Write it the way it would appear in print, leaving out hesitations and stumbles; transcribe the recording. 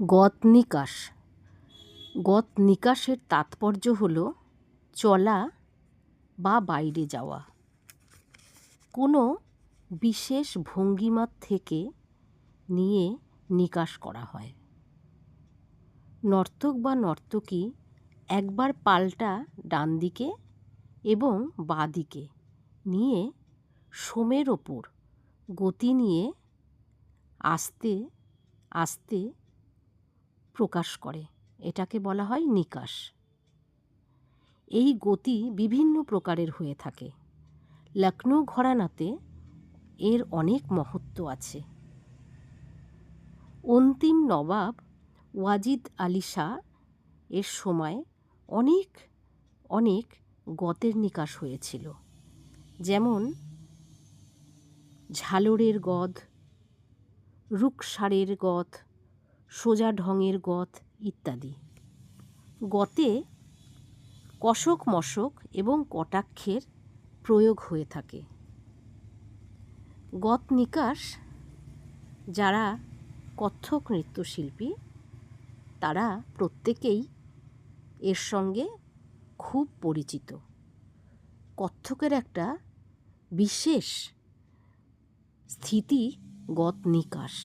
গত নিকাশ। গত নিকাশের তাৎপর্য হল চলা বা বাইরে যাওয়া। কোনো বিশেষ ভঙ্গিমা থেকে নিয়ে নিকাশ করা হয়। নর্তক বা নর্তকী একবার পালটা ডান দিকে এবং বাঁ দিকে নিয়ে সোমের ওপর গতি নিয়ে আস্তে আস্তে প্রকাশ করে, এটাকে বলা হয় নিকাশ। এই গতি বিভিন্ন প্রকারের হয়ে থাকে। লখনৌ ঘরানাতে এর অনেক মহত্ব আছে। অন্তিম নবাব ওয়াজিদ আলী শাহ এর সময় অনেক অনেক গতের নিকাশ হয়েছিল, যেমন ঝালরের গদ, রুকসারের গদ, সোজা ঢঙের গত ইত্যাদি। গতে কষক মশক এবং কটাক্ষের প্রয়োগ হয়ে থাকে। গত নিকাশ যারা কত্থক নৃত্যশিল্পী তারা প্রত্যেকেই এর সঙ্গে খুব পরিচিত। কত্থকের একটা বিশেষ স্থিতি গত নিকাশ।